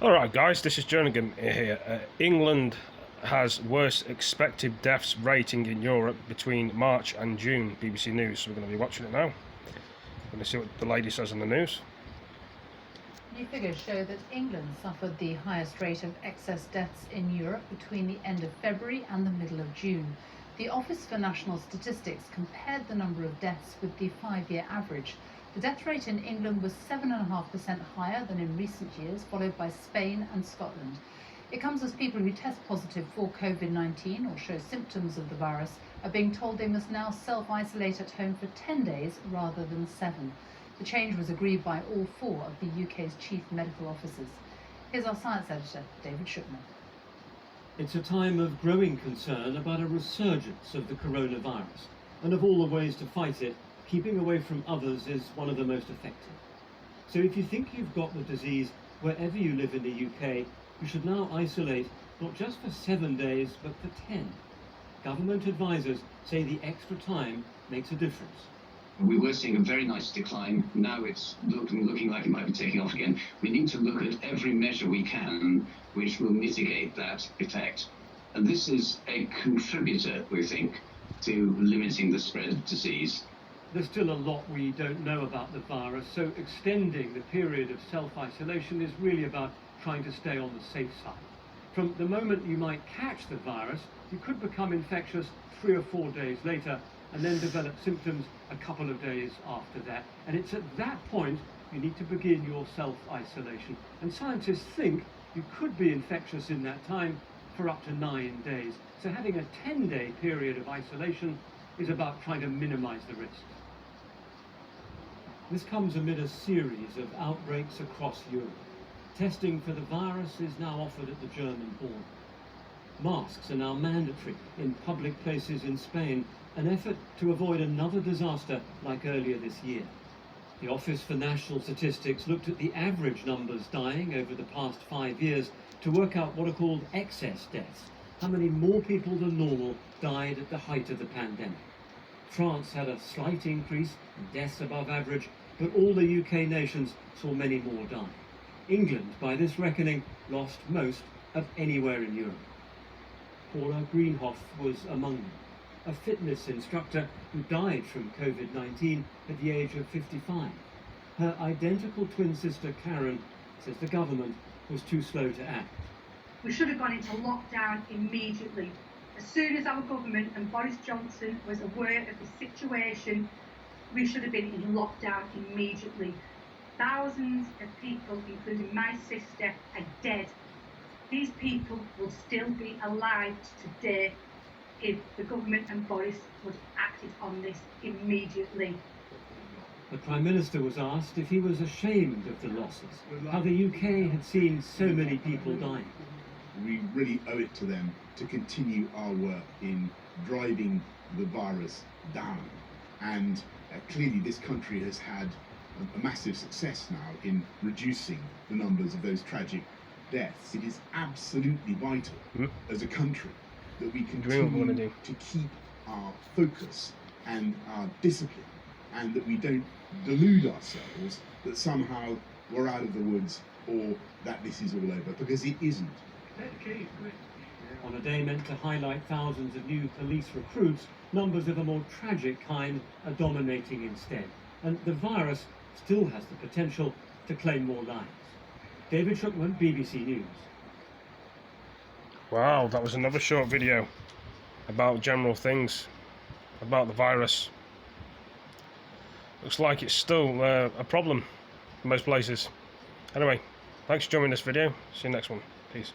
Alright guys, this is jerninhgam here. England has worst expected deaths rating in Europe between March and June, BBC News. So we're going to be watching it now. We're going to see what the lady says in the news. New figures show that England suffered the highest rate of excess deaths in Europe between the end of February and the middle of June. The Office for National Statistics compared the number of deaths with the 5-year average. The death rate in England was 7.5% higher than in recent years, followed by Spain and Scotland. It comes as people who test positive for COVID-19 or show symptoms of the virus are being told they must now self-isolate at home for 10 days rather than 7. The change was agreed by all 4 of the UK's chief medical officers. Here's our science editor, David Shukman. It's a time of growing concern about a resurgence of the coronavirus, and of all the ways to fight it, keeping away from others is one of the most effective. So if you think you've got the disease wherever you live in the UK, you should now isolate not just for 7 days, but for 10. Government advisors say the extra time makes a difference. We were seeing a very nice decline. Now it's looking like it might be taking off again. We need to look at every measure we can which will mitigate that effect. And this is a contributor, we think, to limiting the spread of disease. There's still a lot we don't know about the virus, so extending the period of self-isolation is really about trying to stay on the safe side. From the moment you might catch the virus, you could become infectious 3 or 4 days later and then develop symptoms a couple of days after that. And it's at that point you need to begin your self-isolation. And scientists think you could be infectious in that time for up to 9 days. So having a 10-day period of isolation is about trying to minimize the risks. This comes amid a series of outbreaks across Europe. Testing for the virus is now offered at the German border. Masks are now mandatory in public places in Spain, an effort to avoid another disaster like earlier this year. The Office for National Statistics looked at the average numbers dying over the past 5 years to work out what are called excess deaths, how many more people than normal died at the height of the pandemic. France had a slight increase in deaths above average, but all the UK nations saw many more die. England, by this reckoning, lost most of anywhere in Europe. Paula Greenhoff was among them, a fitness instructor who died from COVID-19 at the age of 55. Her identical twin sister Karen says the government was too slow to act. We should have gone into lockdown immediately. As soon as our government and Boris Johnson was aware of the situation, we should have been in lockdown immediately. Thousands of people, including my sister, are dead. These people will still be alive today if the government and Boris would have acted on this immediately. The Prime Minister was asked if he was ashamed of the losses, how the UK had seen so many people dying. We really owe it to them to continue our work in driving the virus down. And clearly this country has had a massive success now in reducing the numbers of those tragic deaths. It is absolutely vital as a country that we continue to keep our focus and our discipline, and that we don't delude ourselves that somehow we're out of the woods or that this is all over, because it isn't. On a day meant to highlight thousands of new police recruits, numbers of a more tragic kind are dominating instead. And the virus still has the potential to claim more lives. David Shukman, BBC News. Wow, that was another short video about general things, about the virus. Looks like it's still a problem in most places. Anyway, thanks for joining this video. See you next one. Peace.